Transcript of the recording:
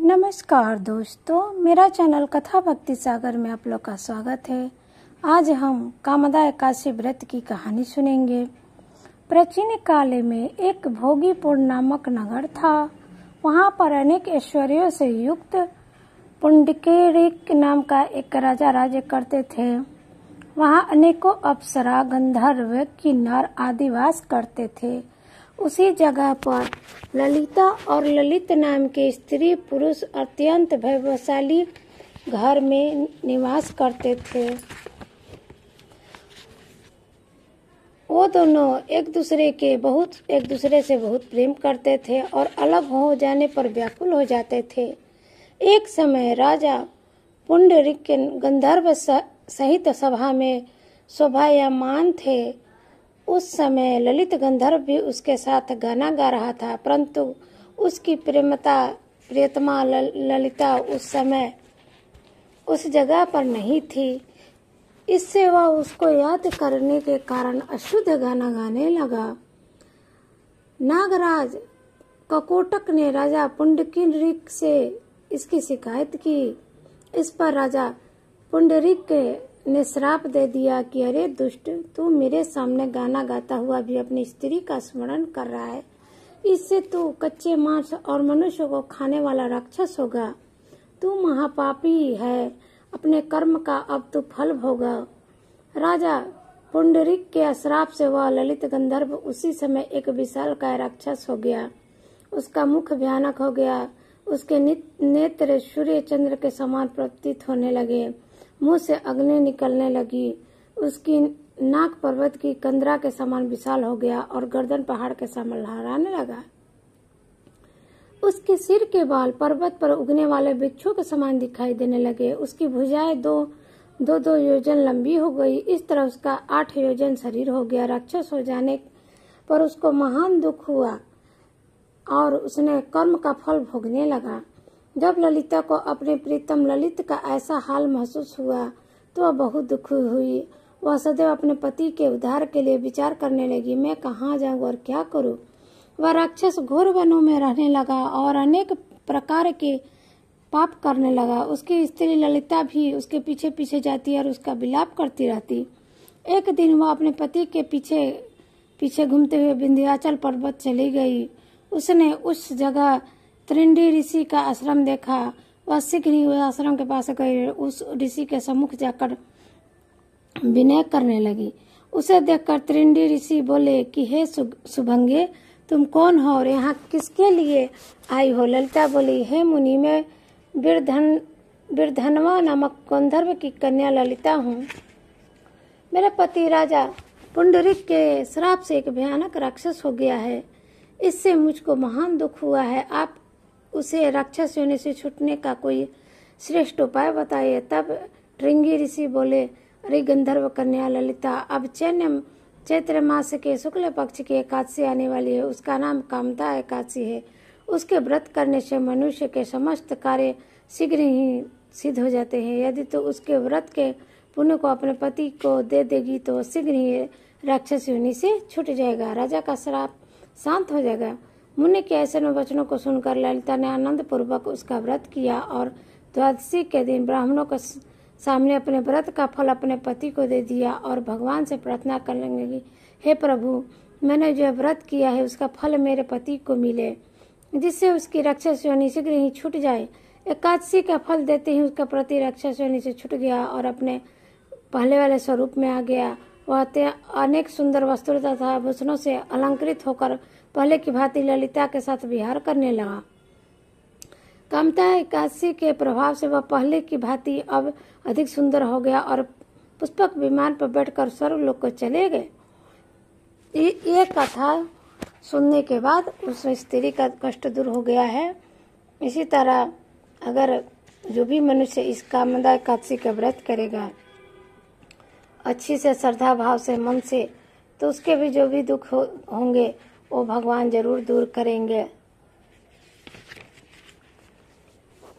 नमस्कार दोस्तों, मेरा चैनल कथा भक्ति सागर में आप लोग का स्वागत है। आज हम कामदा एकादशी व्रत की कहानी सुनेंगे। प्राचीन काल में एक भोगीपुर नामक नगर था। वहां पर अनेक ऐश्वर्यों से युक्त पुंडरीक नाम का एक राजा राज्य करते थे। वहां अनेकों अप्सरा, गंधर्व, किन्नर आदि वास करते थे। उसी जगह पर ललिता और ललित नाम के स्त्री पुरुष अत्यंत वैभवशाली घर में निवास करते थे। वो दोनों एक दूसरे से बहुत प्रेम करते थे और अलग हो जाने पर व्याकुल हो जाते थे। एक समय राजा पुंडरीक गंधर्व सहित सभा में शोभायमान थे। उस समय ललित गंधर्व भी उसके साथ गाना गा रहा था, परंतु उसकी प्रियतमा ललिता उस समय उस जगह पर नहीं थी। इससे वह उसको याद करने के कारण अशुद्ध गाना गाने लगा। नागराज ककोटक ने राजा पुंडरीक से इसकी शिकायत की। इस पर राजा पुंडरीक ने श्राप दे दिया कि अरे दुष्ट, तू मेरे सामने गाना गाता हुआ भी अपनी स्त्री का स्मरण कर रहा है। इससे तू कच्चे मांस और मनुष्य को खाने वाला राक्षस होगा। तू महापापी है। अपने कर्म का अब तू फल भोगा। राजा पुंडरीक के श्राप से वह ललित गंधर्व उसी समय एक विशालकाय राक्षस हो गया। उसका मुख भयानक हो गया। उसके नेत्र सूर्य चंद्र के समान प्रतीत होने लगे। मुंह से अग्नि निकलने लगी। उसकी नाक पर्वत की कंदरा के समान विशाल हो गया और गर्दन पहाड़ के समान लहराने लगा। उसके सिर के बाल पर्वत पर उगने वाले वृक्षों के समान दिखाई देने लगे। उसकी भुजाएं दो योजन लंबी हो गई। इस तरह उसका 8 योजन शरीर हो गया। राक्षस हो जाने पर उसको महान दुख हुआ और उसने कर्म का फल भोगने लगा। जब ललिता को अपने प्रीतम ललित का ऐसा हाल महसूस हुआ तो वह बहुत दुखी हुई। वह सदैव अपने पति के उद्धार के लिए विचार करने लगी, मैं कहाँ जाऊँ और क्या करूँ। वह राक्षस घोर वनों में रहने लगा और अनेक प्रकार के पाप करने लगा। उसकी स्त्री ललिता भी उसके पीछे पीछे जाती और उसका विलाप करती रहती। एक दिन वह अपने पति के पीछे पीछे घूमते हुए विंध्याचल पर्वत चली गई। उसने उस जगह त्रिंडी ऋषि का आश्रम देखा। वह शीघ्र ही उस आश्रम के पास गई। उस ऋषि के सम्मुख जाकर विनय करने लगी। उसे देखकर त्रिंडी ऋषि बोले कि हे सुभंगे, तुम कौन हो और यहाँ किसके लिए आई हो। ललिता बोली, हे मुनि, मैं बिरधनवा नामक गंधर्व की कन्या ललिता हूँ। मेरे पति राजा पुंडरीक के श्राप से एक भयानक राक्षस हो गया है। इससे मुझको महान दुख हुआ है। आप उसे राक्षस योनि से छूटने का कोई श्रेष्ठ उपाय बताइए। तब ट्रिंगी ऋषि बोले, अरे गंधर्व कन्या ललिता, अब चैत्र मास के शुक्ल पक्ष की एकादशी आने वाली है। उसका नाम कामदा एकादशी है। उसके व्रत करने से मनुष्य के समस्त कार्य शीघ्र ही सिद्ध हो जाते हैं। यदि तो उसके व्रत के पुण्य को अपने पति को दे देगी तो शीघ्र ही राक्षस योनि से छूट जाएगा। राजा का श्राप शांत हो जाएगा। मुनि के ऐसे वचनों को सुनकर ललिता ने आनंद पूर्वक उसका व्रत किया और द्वादशी के दिन ब्राह्मणों के सामने अपने व्रत का फल अपने पति को दे दिया और भगवान से प्रार्थना करने लगी, हे प्रभु, मैंने जो व्रत किया है उसका फल मेरे पति को मिले, जिससे उसकी राक्षस योनि शीघ्र ही छूट जाए। एकादशी का फल देते ही उसका पति राक्षस योनि से छूट गया और अपने पहले वाले स्वरूप में आ गया। वह अनेक सुंदर वस्त्रों तथा आभूषणों से अलंकृत होकर पहले की भांति ललिता के साथ विहार करने लगा। कामदा एकादशी के प्रभाव से वह पहले की भांति अब अधिक सुंदर हो गया और पुष्पक विमान पर बैठकर स्वर्गलोक को चले गए। ये कथा सुनने के बाद उस स्त्री का कष्ट दूर हो गया है। इसी तरह अगर जो भी मनुष्य इस कामदा एकादशी का व्रत करेगा अच्छी से श्रद्धा भाव से मन से, तो उसके भी जो भी दुख होंगे वो भगवान जरूर दूर करेंगे।